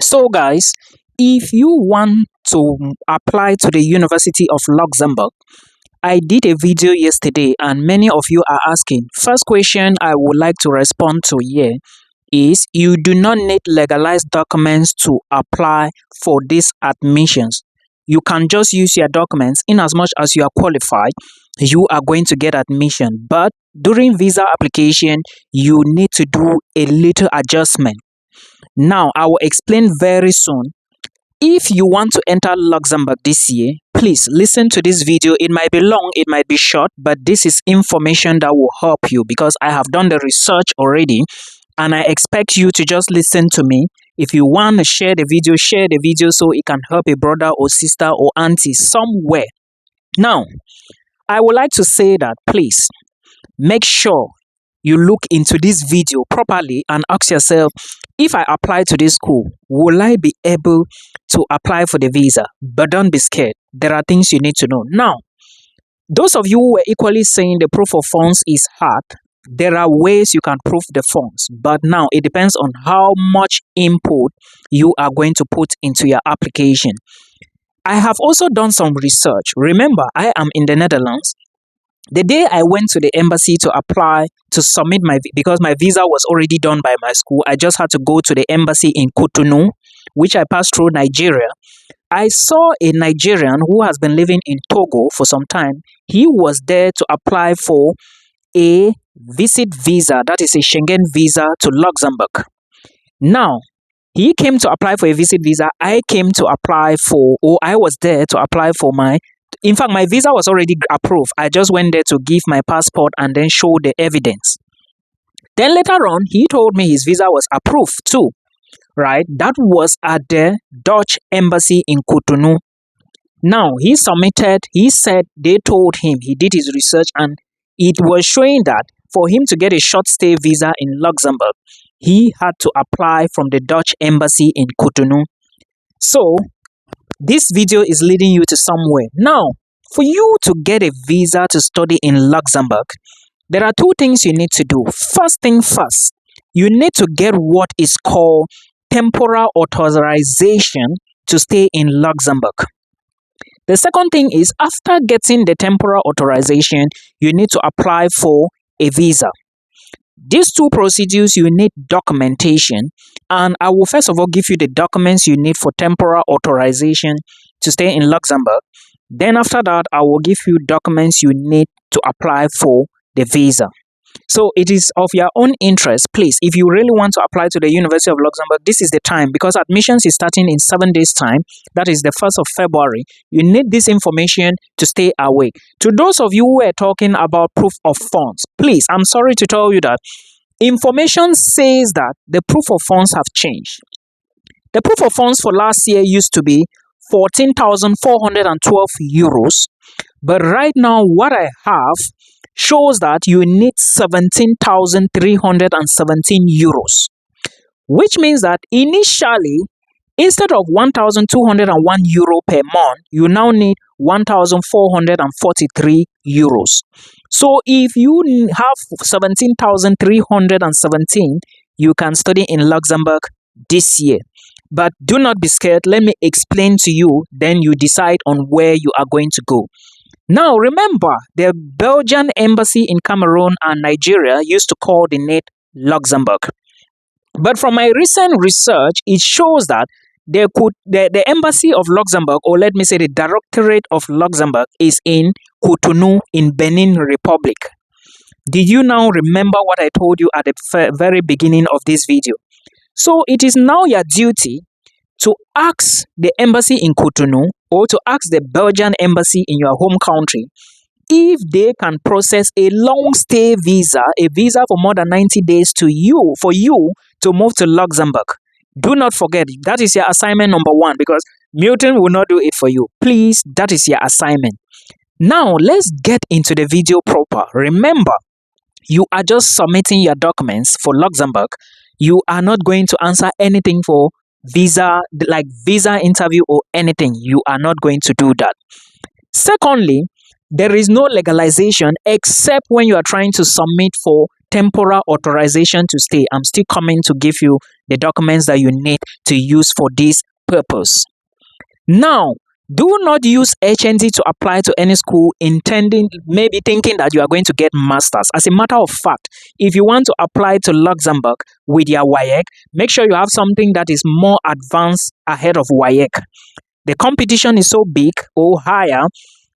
So, guys, if you want to apply to the University of Luxembourg, I did a video yesterday and many of you are asking. First question I would like to respond to here is you do not need legalized documents to apply for these admissions. You can just use your documents. In as much as you are qualified, you are going to get admission. But during visa application, you need to do a little adjustment. Now, I will explain very soon. If you want to enter Luxembourg this year, please listen to this video. It might be long, it might be short, but this is information that will help you because I have done the research already and I expect you to just listen to me. If you want to share the video so it can help a brother or sister or auntie somewhere. Now, I would like to say that please make sure you look into this video properly and ask yourself, if I apply to this school, will I be able to apply for the visa? But don't be scared. There are things you need to know. Now, those of you who were equally saying the proof of funds is hard, there are ways you can prove the funds. But now it depends on how much input you are going to put into your application. I have also done some research. Remember, I am in the Netherlands. The day I went to the embassy to apply to submit because my visa was already done by my school, I just had to go to the embassy in Cotonou, which I passed through Nigeria. I saw a Nigerian who has been living in Togo for some time. He was there to apply for a visit visa, that is a Schengen visa to Luxembourg. Now, he came to apply for a visit visa. I was there to apply for in fact, my visa was already approved. I just went there to give my passport and then show the evidence. Then later on, he told me his visa was approved too, right? That was at the Dutch embassy in Cotonou. Now, he said they told him, he did his research and it was showing that for him to get a short stay visa in Luxembourg, he had to apply from the Dutch embassy in Cotonou. So, this video is leading you to somewhere. Now, for you to get a visa to study in Luxembourg, there are two things you need to do. First thing first, you need to get what is called temporal authorization to stay in Luxembourg. The second thing is, after getting the temporal authorization, you need to apply for a visa. These two procedures, you need documentation, and I will first of all give you the documents you need for temporal authorization to stay in Luxembourg. Then after that, I will give you documents you need to apply for the visa. So it is of your own interest, please, if you really want to apply to the University of Luxembourg, this is the time because admissions is starting in 7 days' time. That is the 1st of February. You need this information to stay awake. To those of you who are talking about proof of funds, please, I'm sorry to tell you that information says that the proof of funds have changed. The proof of funds for last year used to be 14,412 euros. But right now, what I have shows that you need 17,317 euros, which means that initially, instead of 1,201 euro per month, you now need 1,443 euros. So if you have 17,317, you can study in Luxembourg this year. But do not be scared. Let me explain to you, then you decide on where you are going to go. Now, remember, the Belgian embassy in Cameroon and Nigeria used to coordinate Luxembourg. But from my recent research, it shows that the embassy of Luxembourg, or let me say the directorate of Luxembourg, is in Cotonou in Benin Republic. Did you now remember what I told you at the very beginning of this video? So it is now your duty to ask the embassy in Cotonou or to ask the Belgian embassy in your home country if they can process a long stay visa, a visa for more than 90 days for you to move to Luxembourg. Do not forget, that is your assignment number 1 because Milton will not do it for you. Please, that is your assignment. Now, let's get into the video proper. Remember, you are just submitting your documents for Luxembourg. You are not going to answer anything for visa interview or anything. You are not going to do that. Secondly, there is no legalization except when you are trying to submit for temporal authorization to stay. I'm still coming to give you the documents that you need to use for this purpose. Now, do not use HND to apply to any school maybe thinking that you are going to get masters. As a matter of fact, if you want to apply to Luxembourg with your WAEC, make sure you have something that is more advanced ahead of WAEC. The competition is so big or higher.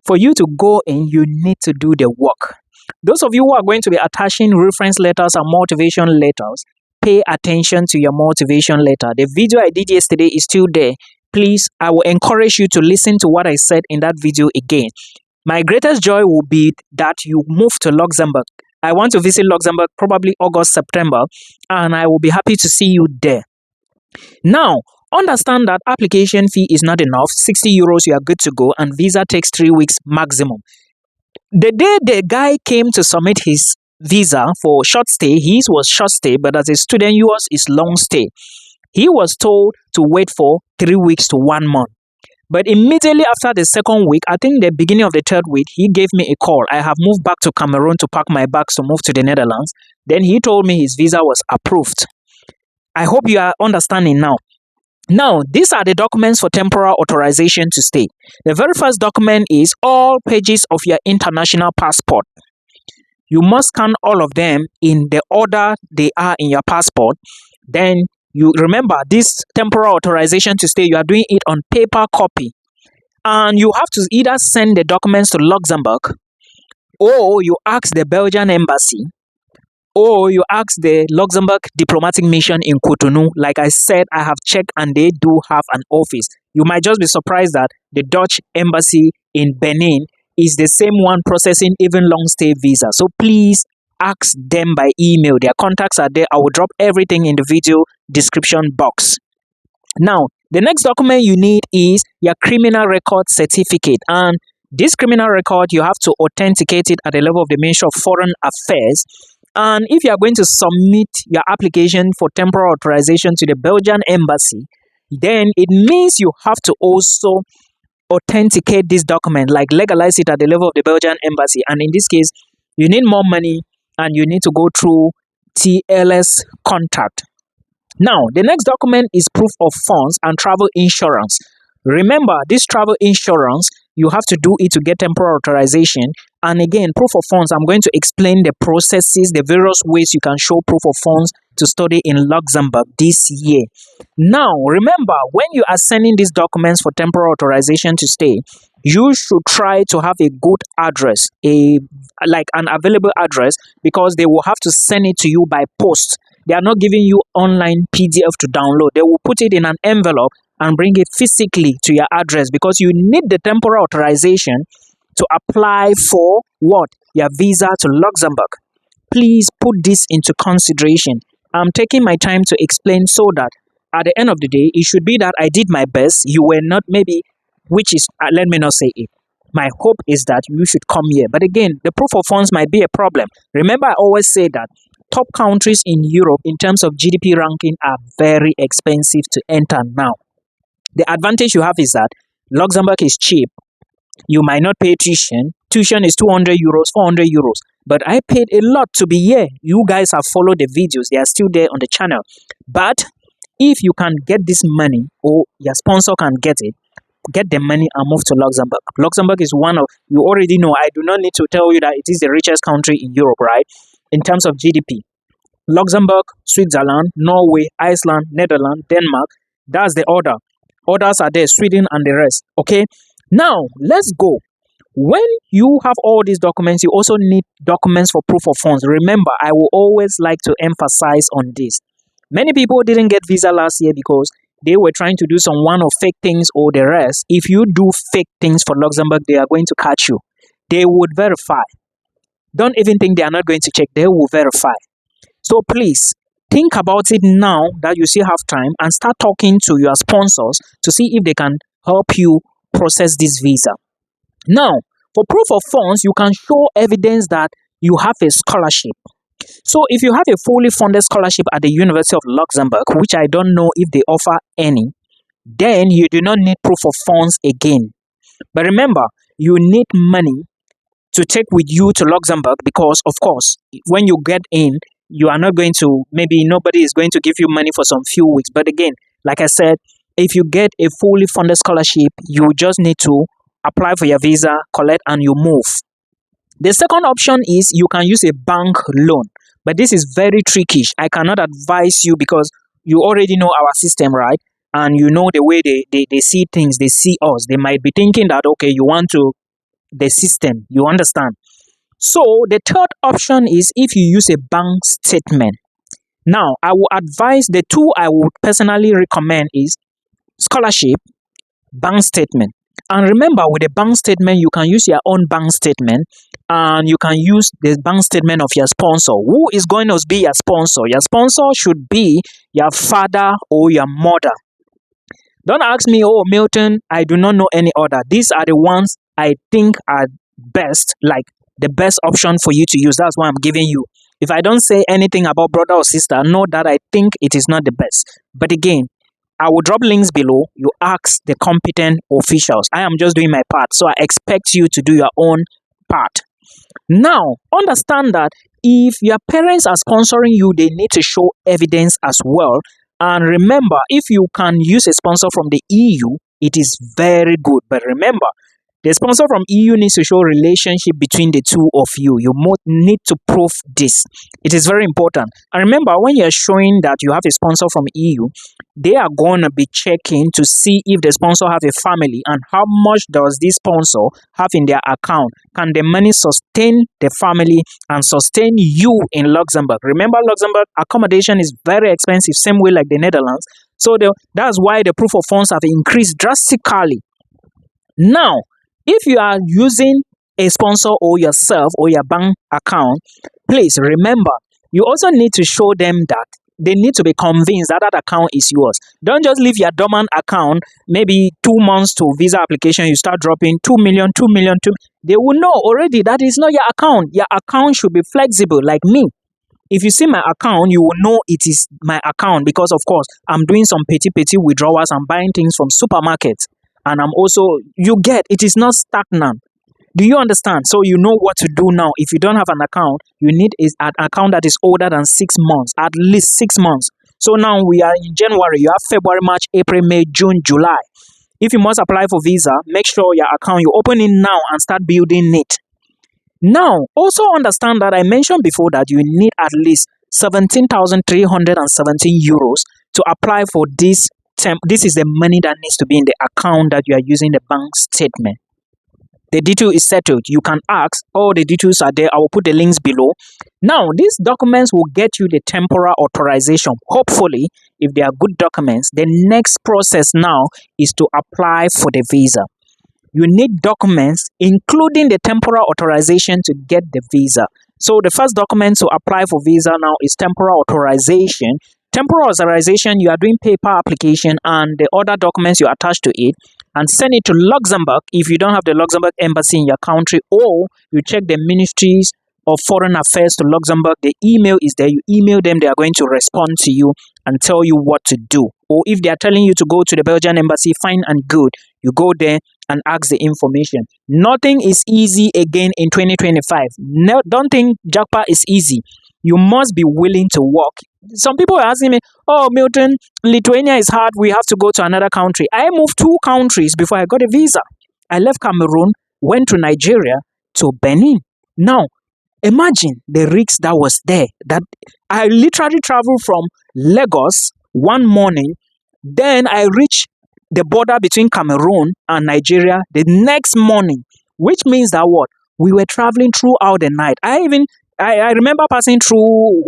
For you to go in, you need to do the work. Those of you who are going to be attaching reference letters and motivation letters, pay attention to your motivation letter. The video I did yesterday is still there. Please, I will encourage you to listen to what I said in that video again. My greatest joy will be that you move to Luxembourg. I want to visit Luxembourg probably August, September, and I will be happy to see you there. Now, understand that application fee is not enough. 60 euros, you are good to go, and visa takes 3 weeks maximum. The day the guy came to submit his visa for short stay, his was short stay, but as a student, yours is long stay. He was told to wait for 3 weeks to 1 month. But immediately after the second week, I think the beginning of the third week, he gave me a call. I have moved back to Cameroon to pack my bags to move to the Netherlands. Then he told me his visa was approved. I hope you are understanding now. Now, these are the documents for temporal authorization to stay. The very first document is all pages of your international passport. You must scan all of them in the order they are in your passport. Then you remember this temporal authorization to stay, you are doing it on paper copy. And you have to either send the documents to Luxembourg, or you ask the Belgian embassy, or you ask the Luxembourg diplomatic mission in Cotonou. Like I said, I have checked and they do have an office. You might just be surprised that the Dutch embassy in Benin is the same one processing even long stay visa. So please ask them by email. Their contacts are there. I will drop everything in the video description box. Now, the next document you need is your criminal record certificate. And this criminal record, you have to authenticate it at the level of the Ministry of Foreign Affairs. And if you are going to submit your application for temporal authorization to the Belgian embassy, then it means you have to also authenticate this document, like legalize it at the level of the Belgian embassy. And in this case, you need more money and you need to go through TLS contact. Now, the next document is proof of funds and travel insurance. Remember, this travel insurance, you have to do it to get temporal authorization. And again, proof of funds, I'm going to explain the processes, the various ways you can show proof of funds to study in Luxembourg this year. Now, remember, when you are sending these documents for temporal authorization to stay, you should try to have a good address, like an available address, because they will have to send it to you by post. They are not giving you online PDF to download. They will put it in an envelope and bring it physically to your address, because you need the temporal authorization to apply for what? Your visa to Luxembourg. Please put this into consideration. I'm taking my time to explain so that at the end of the day, it should be that I did my best. You were not maybe, which is, let me not say it. My hope is that you should come here. But again, the proof of funds might be a problem. Remember, I always say that top countries in Europe in terms of GDP ranking are very expensive to enter now. The advantage you have is that Luxembourg is cheap. You might not pay tuition. Tuition is 200 euros, 400 euros. But I paid a lot to be here. You guys have followed the videos. They are still there on the channel. But if you can get this money, or your sponsor can get it, get the money and move to Luxembourg. Luxembourg is one of, you already know, I do not need to tell you that it is the richest country in Europe, right? In terms of GDP. Luxembourg, Switzerland, Norway, Iceland, Netherlands, Denmark. That's the order. Others are there, Sweden and the rest. Okay? Now, let's go. When you have all these documents, you also need documents for proof of funds. Remember, I will always like to emphasize on this. Many people didn't get visa last year because they were trying to do some one or fake things or the rest. If you do fake things for Luxembourg, they are going to catch you. They would verify. Don't even think they are not going to check. They will verify. So please, think about it now that you still have time and start talking to your sponsors to see if they can help you process this visa. Now, for proof of funds, you can show evidence that you have a scholarship. So if you have a fully funded scholarship at the University of Luxembourg, which I don't know if they offer any, then you do not need proof of funds again. But remember, you need money to take with you to Luxembourg, because of course when you get in, you are not going to, maybe nobody is going to give you money for some few weeks. But again, like I said, if you get a fully funded scholarship, you just need to apply for your visa, collect, and you move. The second option is you can use a bank loan, but this is very tricky. I cannot advise you because you already know our system, right? And you know the way they see things, they see us. They might be thinking that, okay, you want to, the system, you understand. So the third option is if you use a bank statement. Now, I will advise, the two I would personally recommend is scholarship, bank statement. And remember, with a bank statement, you can use your own bank statement and you can use the bank statement of your sponsor. Who is going to be your sponsor? Your sponsor should be your father or your mother. Don't ask me, oh, Milton, I do not know any other. These are the ones I think are best, like the best option for you to use. That's why I'm giving you. If I don't say anything about brother or sister, know that I think it is not the best. But again, I will drop links below. You ask the competent officials. I am just doing my part. So I expect you to do your own part. Now, understand that if your parents are sponsoring you, they need to show evidence as well. And remember, if you can use a sponsor from the EU, it is very good. But remember, the sponsor from EU needs to show relationship between the two of you. You need to prove this. It is very important. And remember, when you're showing that you have a sponsor from EU, they are going to be checking to see if the sponsor has a family and how much does this sponsor have in their account. Can the money sustain the family and sustain you in Luxembourg? Remember, Luxembourg accommodation is very expensive, same way like the Netherlands. So that's why the proof of funds have increased drastically. Now, if you are using a sponsor or yourself or your bank account, please remember, you also need to show them that they need to be convinced that that account is yours. Don't just leave your dormant account, maybe 2 months to visa application, you start dropping 2 million, 2 million, 2. They will know already that is not your account. Your account should be flexible like me. If you see my account, you will know it is my account because, of course, I'm doing some petty withdrawals. I'm buying things from supermarkets. And I'm also, you get, it is not stagnant. Do you understand? So you know what to do now. If you don't have an account, you need an account that is older than 6 months, at least 6 months. So now we are in January. You have February, March, April, May, June, July. If you must apply for visa, make sure your account, you open it now and start building it. Now, also understand that I mentioned before that you need at least 17,317 euros to apply for this. This is the money that needs to be in the account that you are using the bank statement. The detail is settled. You can ask. All the details are there. I will put the links below. Now, these documents will get you the temporary authorization. Hopefully, if they are good documents, the next process now is to apply for the visa. You need documents, including the temporary authorization to get the visa. So the first document to apply for visa now is temporary authorization. Temporary authorization, you are doing paper application and the other documents you attach to it and send it to Luxembourg if you don't have the Luxembourg embassy in your country, or you check the ministries of foreign affairs to Luxembourg. The email is there. You email them, they are going to respond to you and tell you what to do. Or if they are telling you to go to the Belgian embassy, fine and good. You go there and ask the information. Nothing is easy again in 2025. No, don't think japa is easy. You must be willing to work. Some people are asking me, oh, Milton, Lithuania is hard. We have to go to another country. I moved 2 countries before I got a visa. I left Cameroon, went to Nigeria, to Benin. Now, imagine the risks that was there. That I literally traveled from Lagos one morning. Then I reached the border between Cameroon and Nigeria the next morning, which means that what? We were traveling throughout the night. I remember passing through,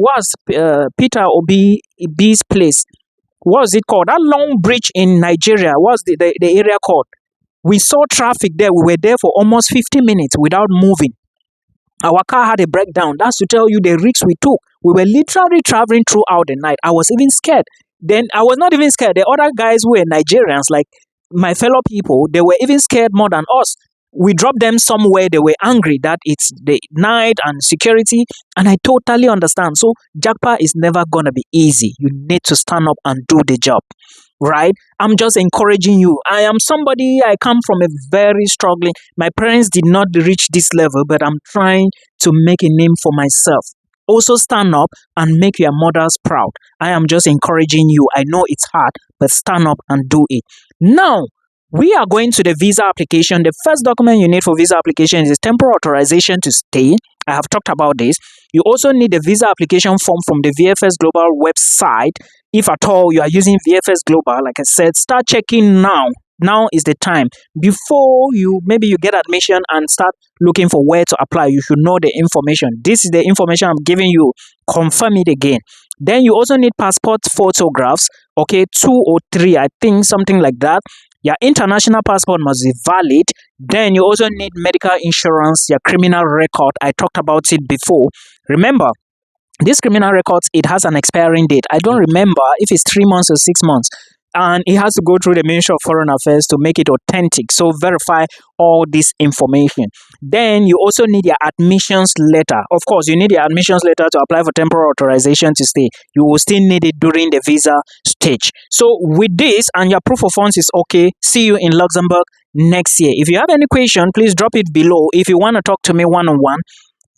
Peter Obi's place. What was it called? That long bridge in Nigeria. What's the area called? We saw traffic there. We were there for almost 50 minutes without moving. Our car had a breakdown. That's to tell you the risks we took. We were literally traveling throughout the night. I was even scared. Then I was not even scared. The other guys who were Nigerians, like my fellow people, they were even scared more than us. We dropped them somewhere. They were angry that it's the night and security. And I totally understand. So japa is never going to be easy. You need to stand up and do the job. right? I'm just encouraging you. I am somebody, I come from a very struggling, my parents did not reach this level, but I'm trying to make a name for myself. Also stand up and make your mothers proud. I am just encouraging you. I know it's hard, but stand up and do it. Now, we are going to the visa application. The first document you need for visa application is temporary authorization to stay. I have talked about this. You also need the visa application form from the VFS Global website. If at all you are using VFS Global, like I said, start checking now. Now is the time. Before you get admission and start looking for where to apply, you should know the information. This is the information I'm giving you. Confirm it again. Then you also need passport photographs, okay, 2 or 3, I think, something like that. Your international passport must be valid. Then you also need medical insurance, your criminal record. I talked about it before. Remember, this criminal records, it has an expiring date. I don't remember if it's 3 months or 6 months. And it has to go through the Ministry of Foreign Affairs to make it authentic. So verify all this information. Then you also need your admissions letter. Of course, you need your admissions letter to apply for temporary authorization to stay. You will still need it during the visa stage. So with this and your proof of funds is okay, see you in Luxembourg next year. If you have any question, please drop it below. If you want to talk to me one-on-one,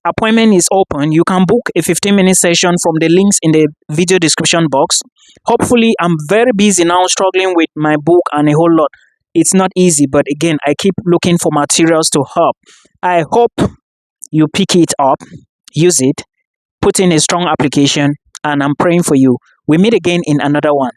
appointment is open. You can book a 15-minute session from the links in the video description box. Hopefully, I'm very busy now, struggling with my book and a whole lot. It's not easy, but again, I keep looking for materials to help. I hope you pick it up, use it, put in a strong application, and I'm praying for you. We meet again in another one.